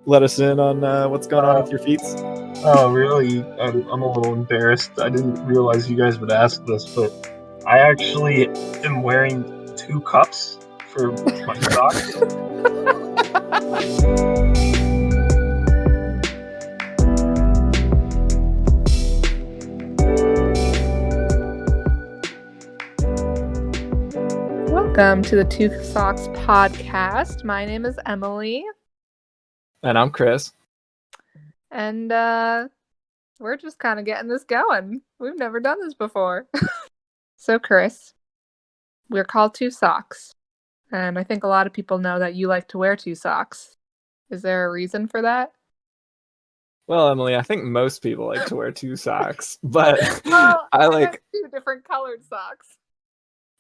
let us in on what's going on with your feet? Oh, really? I'm a little embarrassed. I didn't realize you guys would ask this, but I actually am wearing two cups for my socks. Welcome to the Two Socks podcast. My name is Emily. And I'm Chris. And we're just kind of getting this going. We've never done this before. So, Chris, we're called Two Socks. And I think a lot of people know that you like to wear two socks. Is there a reason for that? Well, Emily, I think most people like to wear two socks, but Well, I have like... two different colored socks.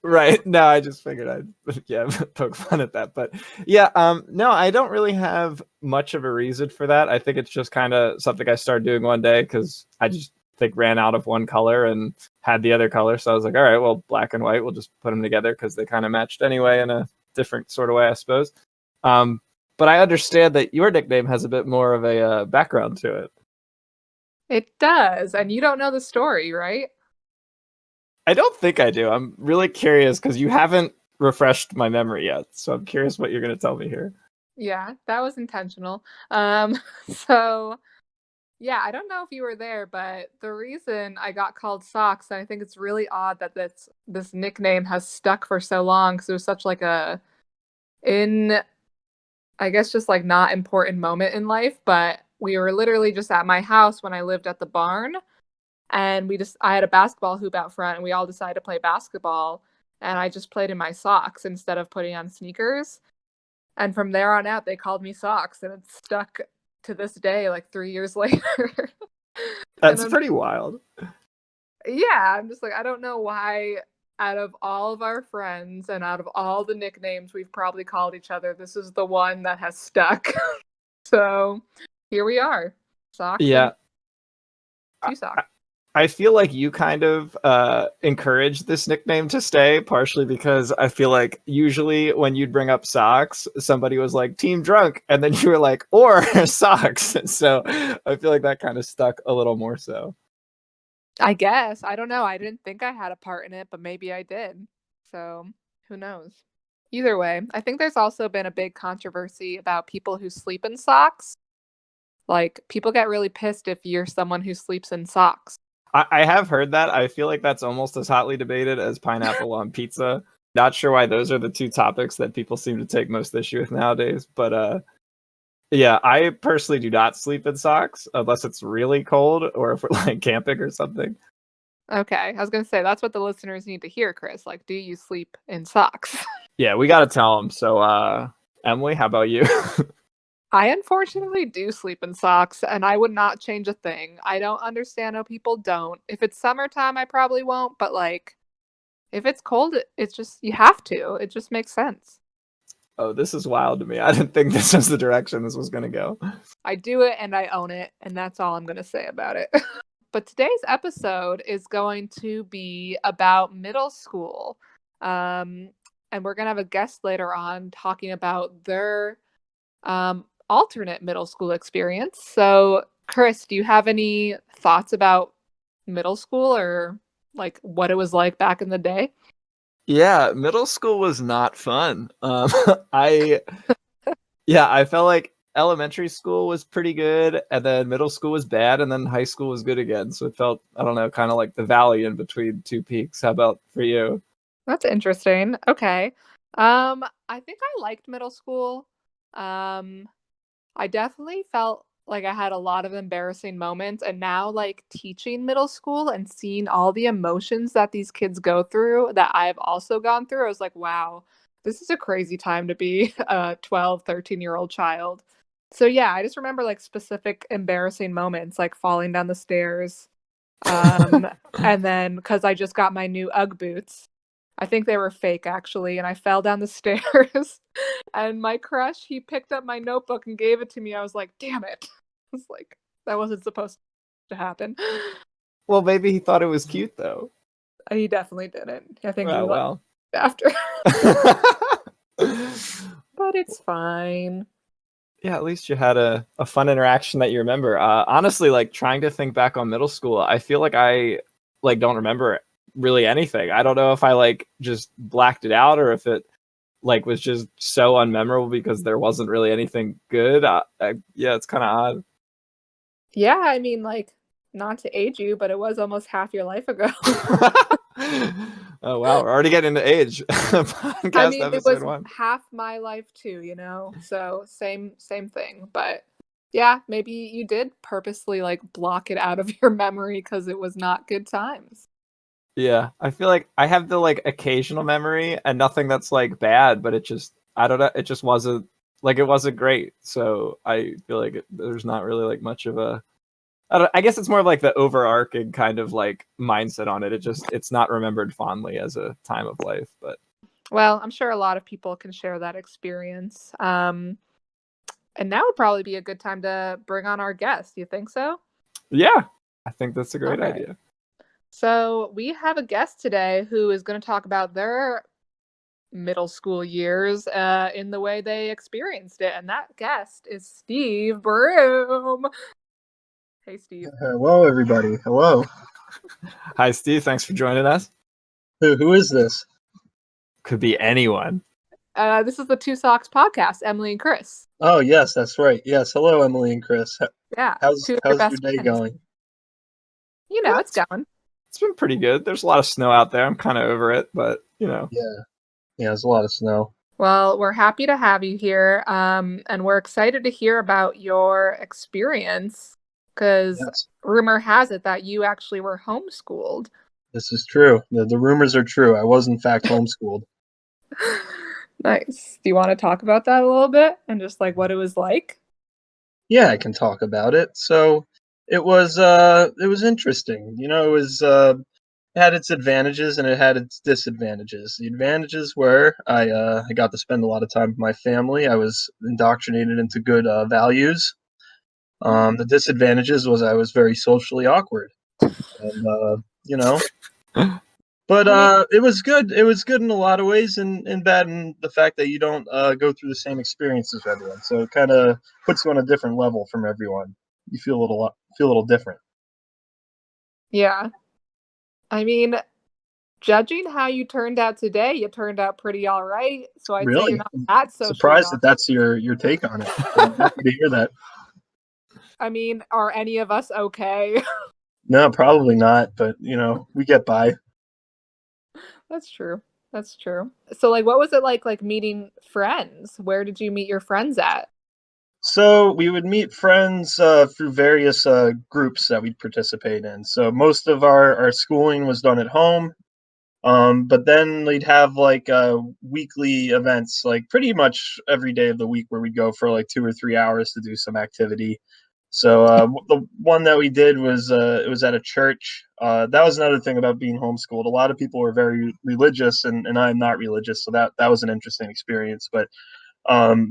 Right. No, I just figured I'd poke fun at that. But yeah, no, I don't really have much of a reason for that. I think it's just kind of something I started doing one day because I just ran out of one color and had the other color. So I was like, all right, well, black and white, we'll just put them together because they kind of matched anyway in a different sort of way, I suppose. But I understand that your nickname has a bit more of a background to it. It does. And you don't know the story, right? I don't think I do. I'm really curious because you haven't refreshed my memory yet. So I'm curious what you're going to tell me here. Yeah, that was intentional. So yeah, I don't know if you were there, but the reason I got called Socks, and I think it's really odd that this nickname has stuck for so long because it was such like I guess just like not important moment in life, but we were literally just at my house when I lived at the barn. And I had a basketball hoop out front and we all decided to play basketball. And I just played in my socks instead of putting on sneakers. And from there on out, they called me Socks and it's stuck to this day, like 3 years later. That's pretty wild. Yeah, I'm just like, I don't know why out of all of our friends and out of all the nicknames we've probably called each other, this is the one that has stuck. So here we are. Socks. Yeah. Two socks. I feel like you kind of encouraged this nickname to stay, partially because I feel like usually when you'd bring up socks, somebody was like, Team Drunk, and then you were like, or socks. So I feel like that kind of stuck a little more so. I guess. I don't know. I didn't think I had a part in it, but maybe I did. So who knows? Either way, I think there's also been a big controversy about people who sleep in socks. Like, people get really pissed if you're someone who sleeps in socks. I have heard that. I feel like that's almost as hotly debated as pineapple on pizza. Not sure why those are the two topics that people seem to take most issue with nowadays. But yeah, I personally do not sleep in socks unless it's really cold or if we're like camping or something. Okay, I was going to say, that's what the listeners need to hear, Chris. Like, do you sleep in socks? Yeah, we got to tell them. So, Emily, how about you? I unfortunately do sleep in socks, and I would not change a thing. I don't understand how people don't. If it's summertime, I probably won't, but like, if it's cold, it's just, you have to. It just makes sense. Oh, this is wild to me. I didn't think this was the direction this was going to go. I do it and I own it, and that's all I'm going to say about it. But today's episode is going to be about middle school. And we're going to have a guest later on talking about their alternate middle school experience. So, Chris, do you have any thoughts about middle school or like what it was like back in the day? Yeah, middle school was not fun. I felt like elementary school was pretty good, and then middle school was bad, and then high school was good again. So it felt, I don't know, kind of like the valley in between two peaks. How about for you? That's interesting. Okay. I think I liked middle school. I definitely felt like I had a lot of embarrassing moments, and now like teaching middle school and seeing all the emotions that these kids go through that I've also gone through, I was like, wow, this is a crazy time to be a 12, 13-year-old child. So yeah, I just remember like specific embarrassing moments, like falling down the stairs. And then because I just got my new Ugg boots. I think they were fake actually, and I fell down the stairs and my crush, he picked up my notebook and gave it to me. I was like, damn it. I was like, that wasn't supposed to happen. Well, maybe he thought it was cute though. He definitely didn't. I think he well. after. But it's fine. Yeah, at least you had a fun interaction that you remember. Honestly, like trying to think back on middle school, I feel like I like don't remember really anything. I don't know if I like just blacked it out or if it like was just so unmemorable because there wasn't really anything good. Yeah, it's kind of Yeah, I mean, like, not to age you, but it was almost half your life ago. odd. Oh wow, we're already getting into age. I Podcast mean, it episode was one. half my life too, you know? So same thing. But yeah, maybe you did purposely like block it out of your memory because it was not good times. Yeah, I feel like I have the like occasional memory and nothing that's like bad, but it just I don't know, it just wasn't like it wasn't great. So I feel like there's not really like much of a I guess it's more of like the overarching kind of like mindset on it. It's not remembered fondly as a time of life, but Well, I'm sure a lot of people can share that experience. And now would probably be a good time to bring on our guest. You think so? yeah, I think that's a All great right. idea. So we have a guest today who is going to talk about their middle school years in the way they experienced it. And that guest is Steve Broom. Hey, Steve. Hello, everybody. Hello. Hi, Steve. Thanks for joining us. Who is this? Could be anyone. This is the Two Socks podcast, Emily and Chris. Oh, yes, that's right. Yes, hello, Emily and Chris. Yeah, How's two of your how's your best day friends. going? You know, it's That's going. It's been pretty good. There's a lot of snow out there. I'm kind of over it, but you know. Yeah, there's a lot of snow. Well, we're happy to have you here, and we're excited to hear about your experience because Yes, rumor has it that you actually were homeschooled. this is true. The rumors are true. I was in fact homeschooled. Nice. Do you want to talk about that a little bit and just like what it was like? Yeah, I can talk about it. So it was interesting. It had its advantages and it had its disadvantages. The advantages were I got to spend a lot of time with my family. I was indoctrinated into good values. The disadvantages was I was very socially awkward, and you know, but I mean, it was good. It was good in a lot of ways, and bad in the fact that you don't go through the same experiences as everyone. So it kind of puts you on a different level from everyone. You feel a little different. yeah. I mean, judging how you turned out today, you turned out pretty all right. So I'd say you're Really not that socially surprised that awkward. that's your take on it. I'm happy to hear that. I mean, are any of us okay? No, probably not, but we get by. That's true. That's true. So like what was it like meeting friends? Where did you meet your friends at? So we would meet friends through various groups that we'd participate in. So most of our schooling was done at home, but then we'd have like weekly events, like pretty much every day of the week, where we'd go for like 2 or 3 hours to do some activity. So the one that we did was it was at a church. That was another thing about being homeschooled. A lot of people were very religious, and I'm not religious, so that was an interesting experience. But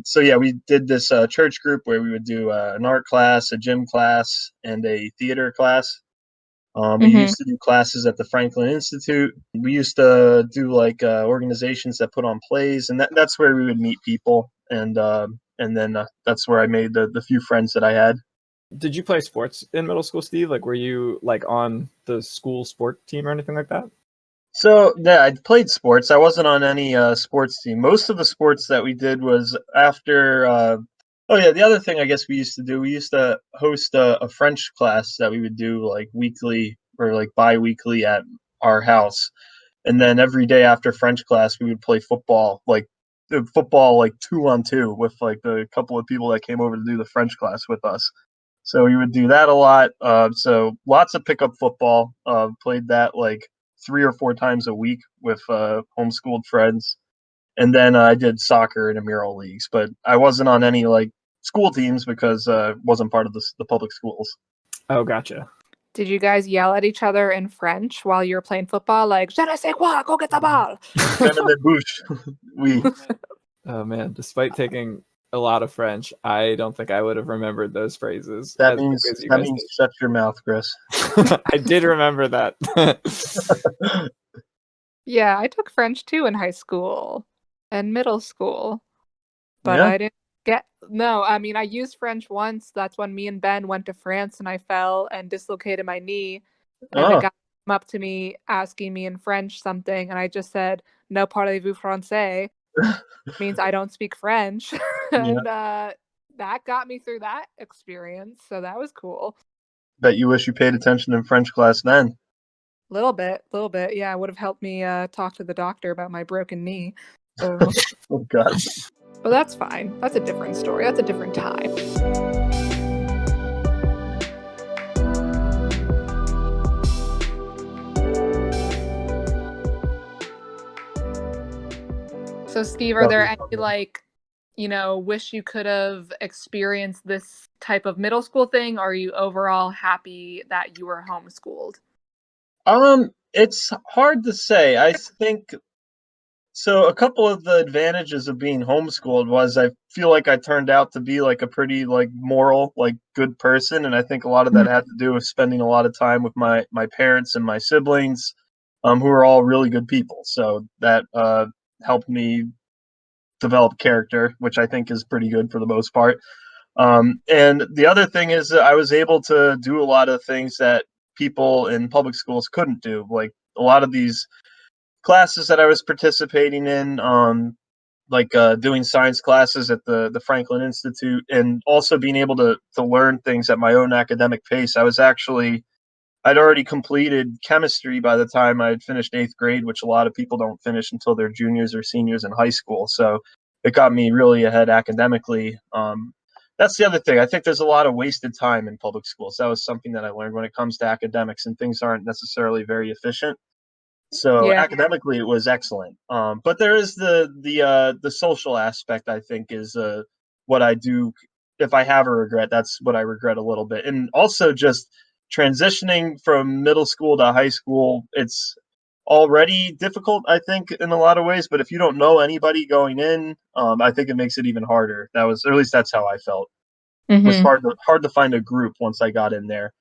so yeah, we did this church group where we would do an art class, a gym class, and a theater class. We Mm-hmm. used to do classes at the Franklin Institute. We used to do like organizations that put on plays, and that's where we would meet people. And then that's where I made the few friends that I had. Did you play sports in middle school, Steve? Like, were you like on the school sport team or anything like that? So yeah, I played sports. I wasn't on any sports team. Most of the sports that we did was after. Oh yeah, the other thing I guess we used to do, we used to host a French class that we would do like weekly or like bi-weekly at our house, and then every day after French class we would play football, like the football like 2-on-2 with like the couple of people that came over to do the French class with us. So we would do that a lot. So lots of pickup football. Played that like 3 or 4 times a week with homeschooled friends. And then I did soccer in intramural leagues, but I wasn't on any like school teams because wasn't part of the public schools. Oh, gotcha. Did you guys yell at each other in French while you were playing football? Like, je ne sais quoi, go get the ball. Jamais de bouche. We Oh man, despite taking a lot of French, I don't think I would have remembered those phrases that as means quickly as you that guys means shut your mouth, Chris. did. I did remember that. Yeah, I took French too in high school and middle school, but Yeah, I didn't No, I mean, I used French once. That's when me and Ben went to France and I fell and dislocated my knee. And a Oh, guy came up to me asking me in French something, and I just said, "No parlez-vous français?" Means I don't speak French. yeah. And that got me through that experience. So that was cool. Bet you wish you paid attention in French class then. Little bit. Yeah, it would have helped me talk to the doctor about my broken knee. So, Oh God. but that's fine. That's a different story. That's a different time. So, Steve, are there any wish you could have experienced this type of middle school thing? Or are you overall happy that you were homeschooled? It's hard to say. I think so. A couple of the advantages of being homeschooled was I feel like I turned out to be like a pretty like moral, like good person, and I think a lot of that had to do with spending a lot of time with my parents and my siblings, who are all really good people. So that helped me develop character, which I think is pretty good for the most part. And the other thing is that I was able to do a lot of things that people in public schools couldn't do. Like a lot of these classes that I was participating in, like doing science classes at the Franklin Institute, and also being able to learn things at my own academic pace. I'd already completed chemistry by the time I had finished eighth grade, which a lot of people don't finish until they're juniors or seniors in high school. So it got me really ahead academically. That's the other thing. I think there's a lot of wasted time in public schools. That was something that I learned when it comes to academics, and things aren't necessarily very efficient. So Yeah. academically, it was excellent. But there is the social aspect. I think is what I do. If I have a regret, that's what I regret a little bit, and also just transitioning from middle school to high school. It's already difficult, I think, in a lot of ways. But if you don't know anybody going in, I think it makes it even harder. That was, or at least that's how I felt. It was Mm-hmm. hard to find a group once I got in there.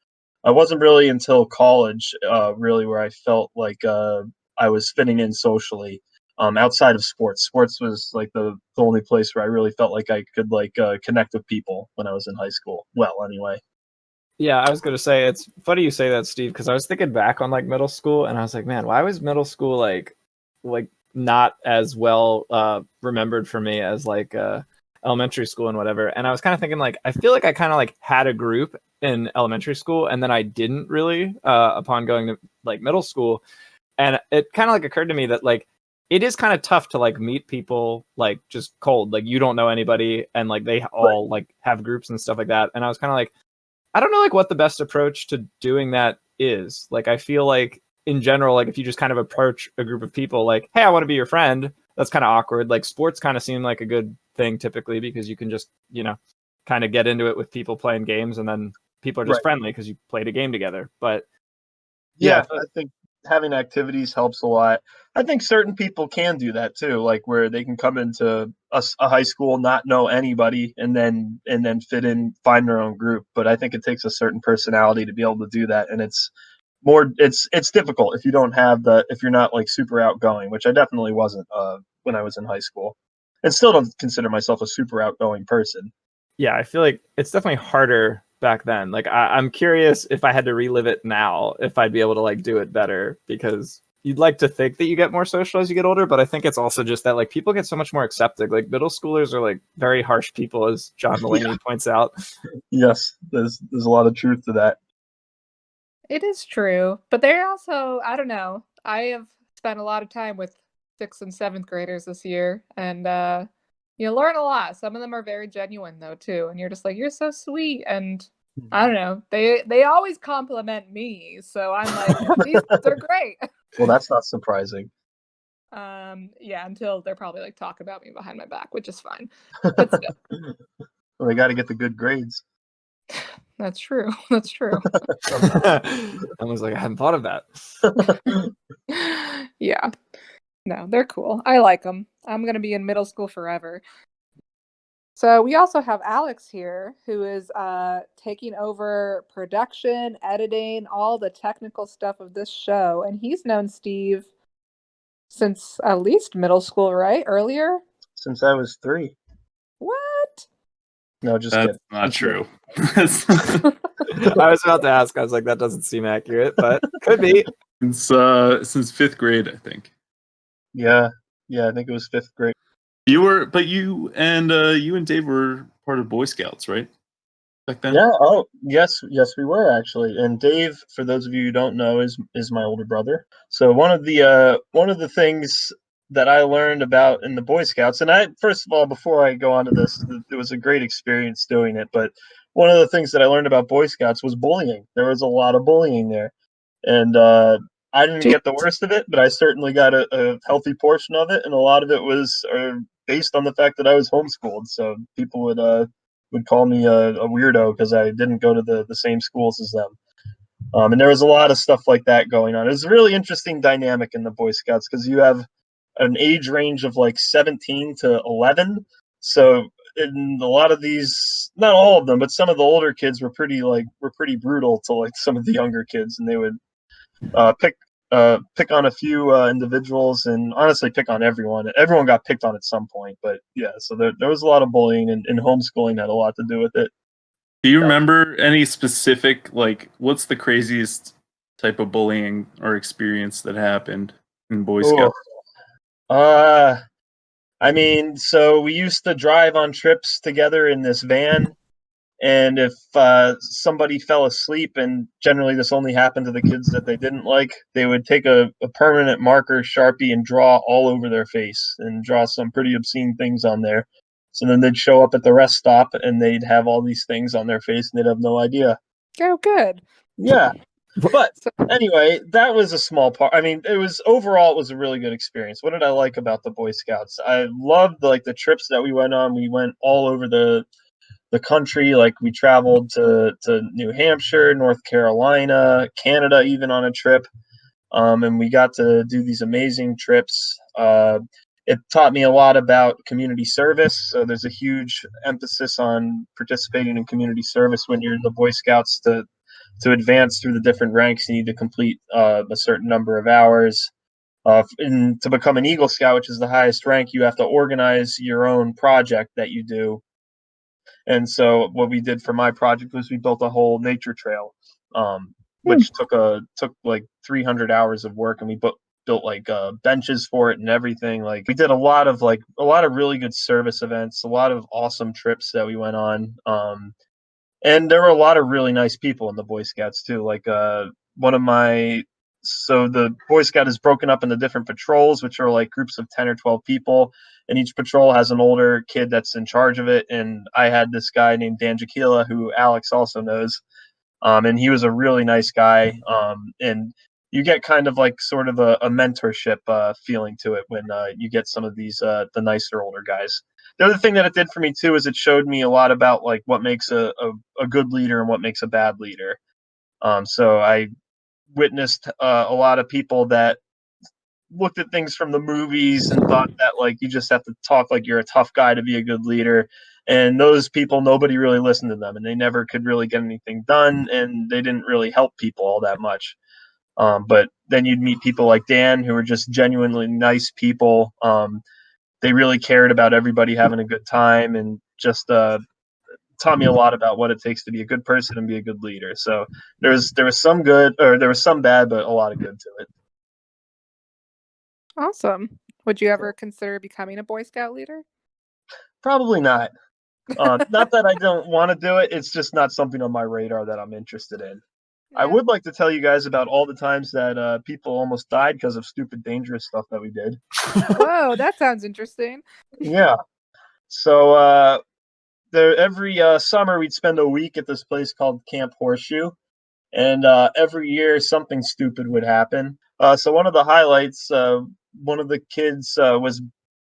I wasn't really until college, really, where I felt like I was fitting in socially. Outside of sports, sports was like the only place where I really felt like I could like connect with people when I was in high school. Well, anyway. Yeah, I was gonna say it's funny you say that, Steve, because I was thinking back on like middle school, and I was like, man, why was middle school like not as well remembered for me as like elementary school and whatever. And I was kind of thinking like I feel like I kind of like had a group in elementary school, and then I didn't really upon going to like middle school. And it kind of like occurred to me that like it is kind of tough to like meet people like just cold, like you don't know anybody, and like they Right. all like have groups and stuff like that. And I was kind of like, I don't know like what the best approach to doing that is. Like I feel like in general, like if you just kind of approach a group of people like, hey, I want to be your friend, that's kind of awkward. Like sports kind of seem like a good thing typically because you can just, kind of get into it with people playing games, and then people are just Right. friendly because you played a game together. But yeah, Yeah, I think having activities helps a lot. I think certain people can do that too, like where they can come into a high school, not know anybody, and then fit in, find their own group. But I think it takes a certain personality to be able to do that, and it's difficult if you don't have if you're not like super outgoing, which I definitely wasn't when I was in high school, and still don't consider myself a super outgoing person. yeah, I feel like it's definitely harder back then. Like I'm curious if I had to relive it now, if I'd be able to like do it better, because you'd like to think that you get more social as you get older, but I think it's also just that like people get so much more accepting. Like middle schoolers are like very harsh people, as John Yeah, Mulaney points out. yes, there's a lot of truth to that. It is true, but they're also, I don't know. I have spent a lot of time with sixth and seventh graders this year, and you learn a lot. Some of them are very genuine though too, and you're just like, you're so sweet, and I don't know. They always compliment me, so I'm like, these are great. Well, that's not surprising. Yeah, until they're probably like talk about me behind my back, which is fine, but still, Well, they got to get the good grades. that's true. That's true. I was like, I hadn't thought of that. Yeah. No, they're cool. I like them. I'm gonna be in middle school forever. So we also have Alex here, who is taking over production, editing, all the technical stuff of this show, and he's known Steve since at least middle school, right? Earlier? Since I was 3. What? No, just That's kidding. not true. I was about to ask. I was like, that doesn't seem accurate, but could be. Since fifth grade, I think. Yeah, I think it was fifth grade. You and Dave were part of Boy Scouts, right? Back then? Yeah. Oh, yes, we were actually. And Dave, for those of you who don't know, is my older brother. So one of the things that I learned about in the Boy Scouts, and I first of all, before I go on to this, it was a great experience doing it. But one of the things that I learned about Boy Scouts was bullying. There was a lot of bullying there, and I didn't get the worst of it, but I certainly got a healthy portion of it, and a lot of it was based on the fact that I was homeschooled. So people would call me a weirdo because I didn't go to the same schools as them. And there was a lot of stuff like that going on. It was a really interesting dynamic in the Boy Scouts because you have an age range of like 17 to 11. So in a lot of these, not all of them, but some of the older kids were pretty brutal to like some of the younger kids, and they would pick on a few individuals, and honestly pick on everyone. Everyone got picked on at some point, but yeah. So there was a lot of bullying, and homeschooling had a lot to do with it. Do you remember any specific, like, what's the craziest type of bullying or experience that happened in Boy Scouts? I mean, so we used to drive on trips together in this van, and if somebody fell asleep, and generally this only happened to the kids that they didn't like, they would take a permanent marker, Sharpie, and draw all over their face and draw some pretty obscene things on there. So then they'd show up at the rest stop and they'd have all these things on their face and they'd have no idea. Oh, good. Yeah. But anyway, that was a small part. I mean, it was a really good experience. What did I like about the Boy Scouts? I loved like the trips that we went on. We went all over the country. Like we traveled to New Hampshire, North Carolina, Canada, even on a trip. And we got to do these amazing trips. It taught me a lot about community service. So there's a huge emphasis on participating in community service when you're in the Boy Scouts. To advance through the different ranks, you need to complete a certain number of hours. And to become an Eagle Scout, which is the highest rank, you have to organize your own project that you do. And so what we did for my project was we built a whole nature trail, which took like 300 hours of work, and we built like benches for it and everything. Like we did a lot of really good service events, a lot of awesome trips that we went on. And there were a lot of really nice people in the Boy Scouts too. Like so the Boy Scout is broken up into different patrols, which are like groups of 10 or 12 people, and each patrol has an older kid that's in charge of it. And I had this guy named Dan Jaquila, who Alex also knows, and he was a really nice guy. And you get kind of like sort of a mentorship feeling to it when you get some of these the nicer older guys. The other thing that it did for me too is it showed me a lot about like what makes a good leader and what makes a bad leader. So I witnessed a lot of people that looked at things from the movies and thought that like you just have to talk like you're a tough guy to be a good leader. And those people, nobody really listened to them, and they never could really get anything done, and they didn't really help people all that much. But then you'd meet people like Dan, who were just genuinely nice people. They really cared about everybody having a good time, and just taught me a lot about what it takes to be a good person and be a good leader. So there was some good, or there was some bad, but a lot of good to it. Awesome. Would you ever consider becoming a Boy Scout leader? Probably not. Not that I don't want to do it. It's just not something on my radar that I'm interested in. Yeah. I would like to tell you guys about all the times that people almost died because of stupid, dangerous stuff that we did. Whoa, that sounds interesting. Yeah. So every summer we'd spend a week at this place called Camp Horseshoe, and every year something stupid would happen. So one of the highlights, one of the kids was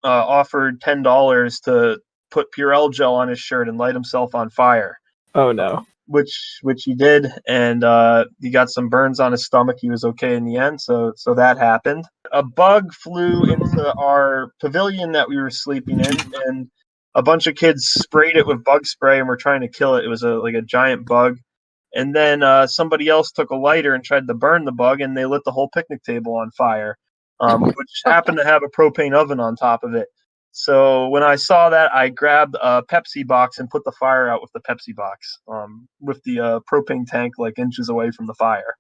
offered $10 to put Purell gel on his shirt and light himself on fire. Oh no. Which he did, and he got some burns on his stomach. He was okay in the end, so that happened. A bug flew into our pavilion that we were sleeping in, and a bunch of kids sprayed it with bug spray and were trying to kill it. It was like a giant bug. And then somebody else took a lighter and tried to burn the bug, and they lit the whole picnic table on fire, which happened to have a propane oven on top of it. So when I saw that, I grabbed a Pepsi box and put the fire out with the Pepsi box, with the propane tank like inches away from the fire.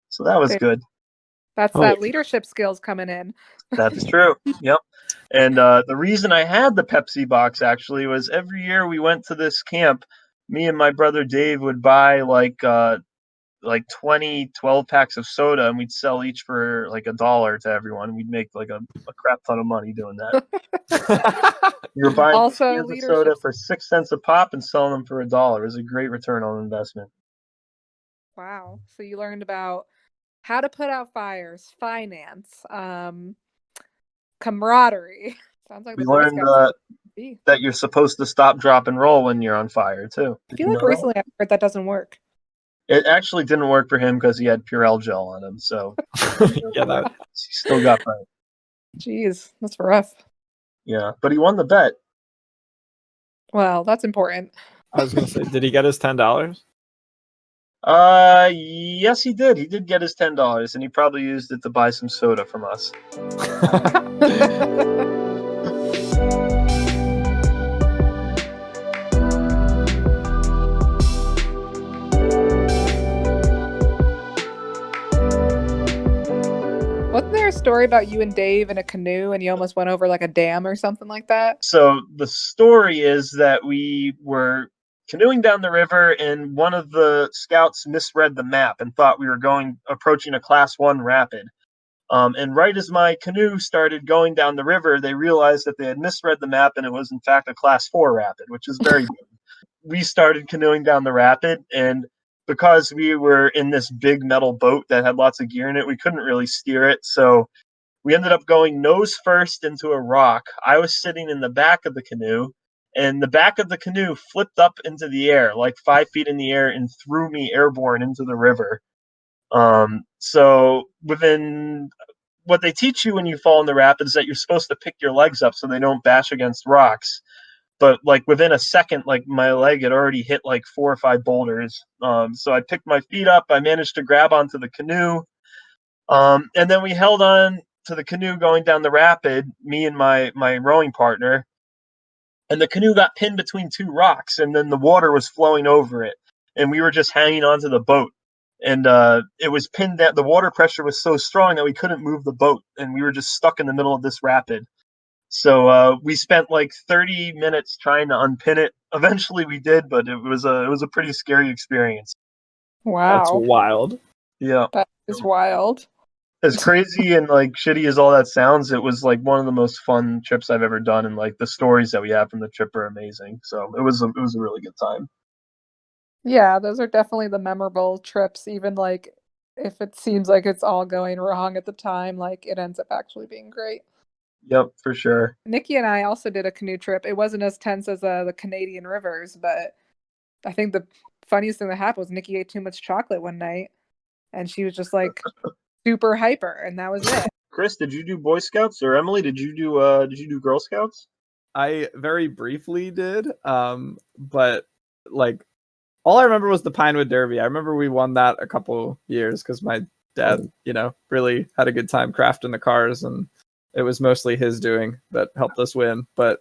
So that was Dude, good. that's Oh. that leadership skills coming in. That's true. Yep. And the reason I had the Pepsi box actually was every year we went to this camp, me and my brother Dave would buy like 20 12 packs of soda, and we'd sell each for like $1 to everyone. We'd make like a crap ton of money doing that. We were buying these Also, cans of leadership. soda for 6 cents a pop and selling them for $1. It was a great return on investment. Wow. So you learned about how to put out fires, finance, camaraderie. Sounds like We the Boy learned Scouts. that you're supposed to stop, drop, and roll when you're on fire too. I Did feel you like know that? recently I've heard that doesn't work. It actually didn't work for him because he had Purell gel on him, so Yeah, that. he still got burnt. Jeez, that's rough. Yeah, but he won the bet. Well, that's important. I was gonna say, did he get his $10? Yes, he did. He did get his $10, and he probably used it to buy some soda from us. Wasn't there a story about you and Dave in a canoe and you almost went over like a dam or something like that? So the story is that we were canoeing down the river, and one of the scouts misread the map and thought we were approaching a class 1 rapid. And right as my canoe started going down the river, they realized that they had misread the map, and it was in fact a class 4 rapid, which is very good. We started canoeing down the rapid, and because we were in this big metal boat that had lots of gear in it, we couldn't really steer it. So we ended up going nose first into a rock. I was sitting in the back of the canoe, and the back of the canoe flipped up into the air, like 5 feet in the air, and threw me airborne into the river. So within what they teach you when you fall in the rapids is that you're supposed to pick your legs up so they don't bash against rocks. But like within a second, like my leg had already hit like 4 or 5 boulders. So I picked my feet up. I managed to grab onto the canoe. And then we held on to the canoe going down the rapid, me and my rowing partner. And the canoe got pinned between 2 rocks, and then the water was flowing over it. And we were just hanging onto the boat. And it was pinned down. The water pressure was so strong that we couldn't move the boat, and we were just stuck in the middle of this rapid. So we spent like 30 minutes trying to unpin it. Eventually we did, but it was a pretty scary experience. That's Wow. wild. Yeah. That is wild. As crazy and like shitty as all that sounds, it was like one of the most fun trips I've ever done, and like the stories that we had from the trip are amazing. So it was a really good time. Yeah, those are definitely the memorable trips, even like if it seems like it's all going wrong at the time, like it ends up actually being great. Yep, for sure. Nikki and I also did a canoe trip. It wasn't as tense as the Canadian rivers, but I think the funniest thing that happened was Nikki ate too much chocolate one night, and she was just like super hyper, and that was it. Chris, did you do Boy Scouts, or Emily, did you do Girl Scouts? I very briefly did, but like all I remember was the Pinewood Derby. I remember we won that a couple years because my dad, really had a good time crafting the cars, and it was mostly his doing that helped us win. But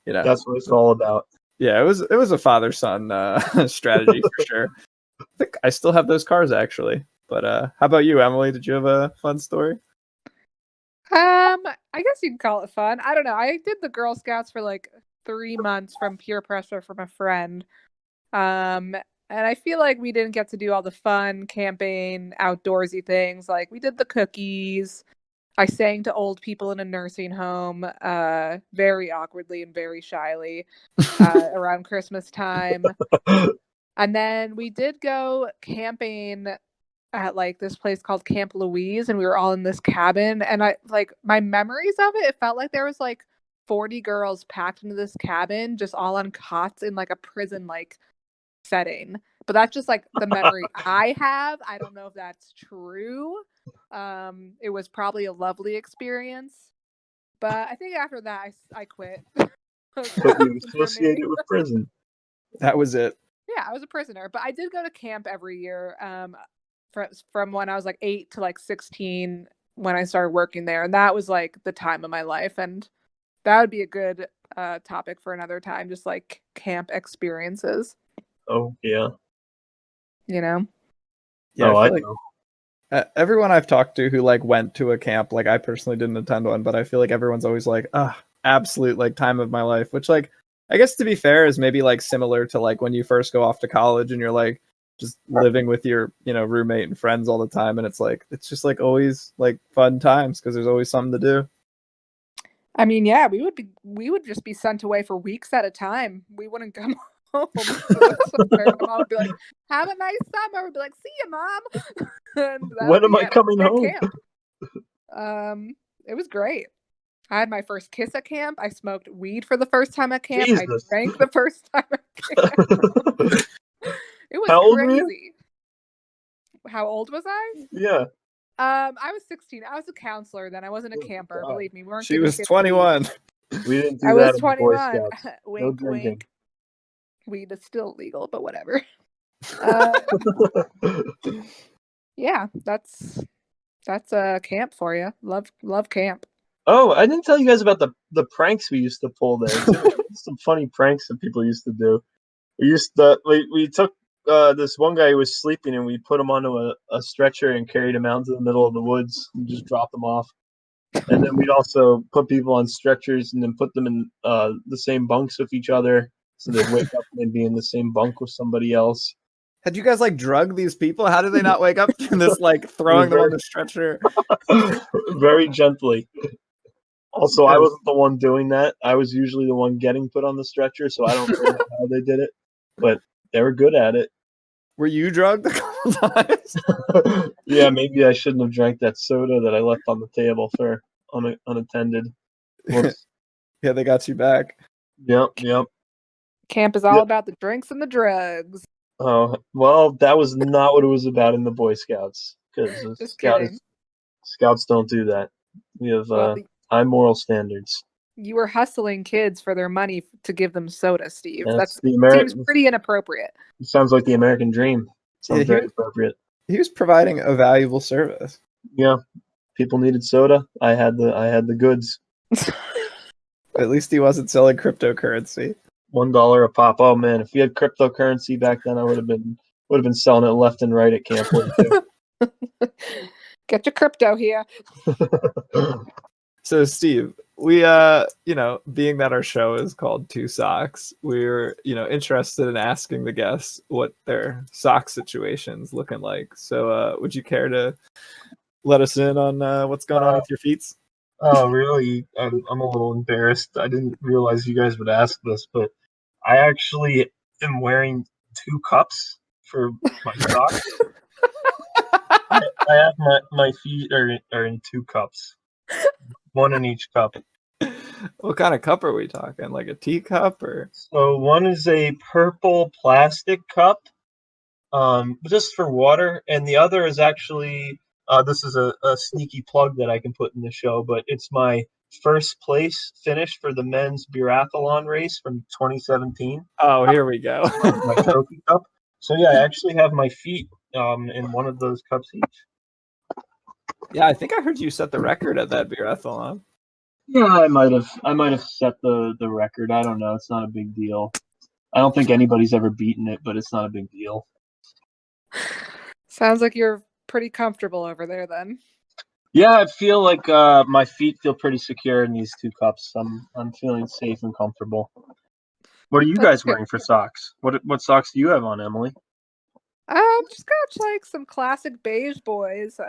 That's what it's all about. yeah, it was a father-son strategy for sure. I think I still have those cars actually. But how about you, Emily? Did you have a fun story? I guess you can call it fun. I don't know. I did the Girl Scouts for like 3 months from peer pressure from a friend. And I feel like we didn't get to do all the fun camping, outdoorsy things. Like we did the cookies. I sang to old people in a nursing home, very awkwardly and very shyly, around Christmas time. And then we did go camping at like this place called Camp Louise, and we were all in this cabin, and I like my memories of it felt like there was like 40 girls packed into this cabin just all on cots in like a prison like setting. But that's just like the memory I have. I don't know if that's true. It was probably a lovely experience, but I think after that I quit. But you associate it with prison. That was it. Yeah, I was a prisoner, but I did go to camp every year. From when I was like 8 to like 16 when I started working there, and that was like the time of my life. And That would be a good topic for another time, just like camp experiences, Oh yeah. you know? Yeah, Oh, I I feel like know. everyone I've talked to who like went to a camp, like I personally didn't attend one, but I feel like everyone's always like, absolute like time of my life, which like I guess to be fair is maybe like similar to like when you first go off to college and you're like just living with your, roommate and friends all the time, and it's just like always like fun times because there's always something to do. I mean, yeah, we would just be sent away for weeks at a time. We wouldn't come home. So my mom would be like, "Have a nice summer." We'd be like, "See you, mom." And that would When am be I it. coming At home? camp. It was great. I had my first kiss at camp. I smoked weed for the first time at camp. I Jesus. drank the first time at camp. It was How old were you? crazy. How old was I? Yeah. I was 16. I was a counselor then. I wasn't a Oh, camper. God. Believe me, we weren't She giving was kids 21. We didn't do I that was in the Boy 21. Scouts. No Wink, drinking. wink. Weed is still legal, but whatever. Yeah, that's a camp for you. Love camp. Oh, I didn't tell you guys about the pranks we used to pull there too. Some funny pranks that people used to do. We took this one guy who was sleeping and we put him onto a stretcher and carried him out into the middle of the woods and just dropped him off. And then we'd also put people on stretchers and then put them in the same bunks with each other, so they'd wake up and they'd be in the same bunk with somebody else. Had you guys like drug these people? How did they not wake up to this like throwing them on the stretcher? Very gently. Also, I Yes. wasn't the one doing that. I was usually the one getting put on the stretcher, so I don't really know how they did it, but they were good at it. Were you drugged a couple times? Yeah, maybe I shouldn't have drank that soda that I left on the table for unattended. Whoops. Yeah, they got you back. Yep. Camp is all Yep. about the drinks and the drugs. Oh, well, that was not what it was about in the Boy Scouts, because Just kidding. Scouts don't do that. We have Well, high moral standards. you were hustling kids for their money to give them soda, Steve. That's That seems pretty inappropriate. Sounds like the American dream. Sounds Yeah, very appropriate. He was providing a valuable service. Yeah, people needed soda. I had the goods. At least he wasn't selling cryptocurrency. $1 a pop. Oh man, if we had cryptocurrency back then, I would have been selling it left and right at Camp Wood too. Get your crypto here. So Steve, we being that our show is called Two Socks, we're interested in asking the guests what their sock situation's looking like. So would you care to let us in on what's going on with your feet? Oh really? I'm a little embarrassed. I didn't realize you guys would ask this, but I actually am wearing 2 cups for my socks. I have my feet are in 2 cups. One in each cup. What kind of cup are we talking? Like a teacup or? So one is a purple plastic cup, just for water, and the other is actually this is a sneaky plug that I can put in the show, but it's my first place finish for the men's biathlon race from 2017. Oh, here we go. My trophy cup. So yeah, I actually have my feet in one of those cups each. Yeah, I think I heard you set the record at that biathlon. Yeah, I might have set the record. I don't know. It's not a big deal. I don't think anybody's ever beaten it, but it's not a big deal. Sounds like you're pretty comfortable over there then. Yeah, I feel like my feet feel pretty secure in these 2 cups. I'm feeling safe and comfortable. What are you guys wearing for socks? What socks do you have on, Emily? Just got like some classic beige boys.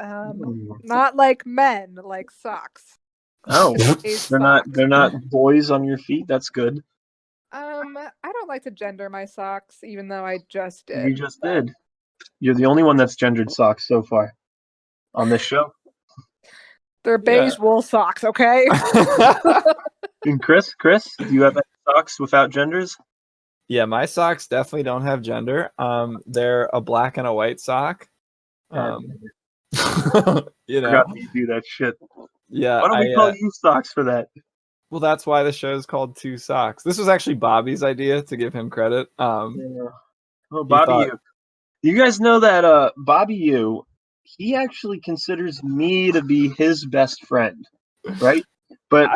Not like men, like socks. Oh, Beige they're not boys on your feet. That's good. I don't like to gender my socks, even though I just did. You just did. You're the only one that's gendered socks so far on this show. They're beige wool socks, okay? And Chris, do you have any socks without genders? Yeah, my socks definitely don't have gender. They're a black and a white sock. Forgot you do that shit. Yeah. Why don't we call you Socks for that? Well, that's why the show is called Two Socks. This was actually Bobby's idea, to give him credit. Oh, Bobby, you guys know that Bobby, he actually considers me to be his best friend, right? But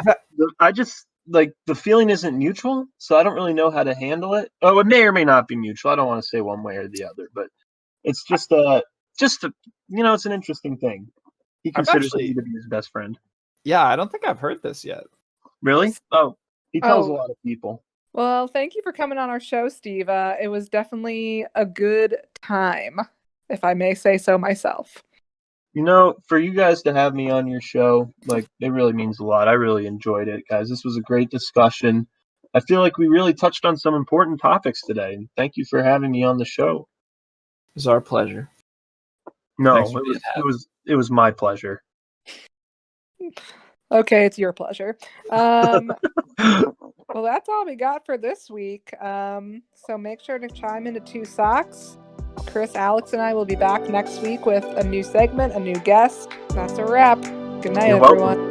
like the feeling isn't mutual, so I don't really know how to handle it. Oh, it may or may not be mutual. I don't want to say one way or the other, but it's just it's an interesting thing. He considers me to be his best friend. Yeah, I don't think I've heard this yet. Really? Oh, he tells a lot of people. Well, thank you for coming on our show, Steve. It was definitely a good time, if I may say so myself. For you guys to have me on your show, like, it really means a lot. I really enjoyed it, guys. This was a great discussion. I feel like we really touched on some important topics today. And thank you for having me on the show. It was our pleasure. No, it was my pleasure. Okay, it's your pleasure. Well, that's all we got for this week. So make sure to chime into Two Socks. Chris, Alex, and I will be back next week with a new segment, a new guest. That's a wrap. Good night, everyone. Welcome.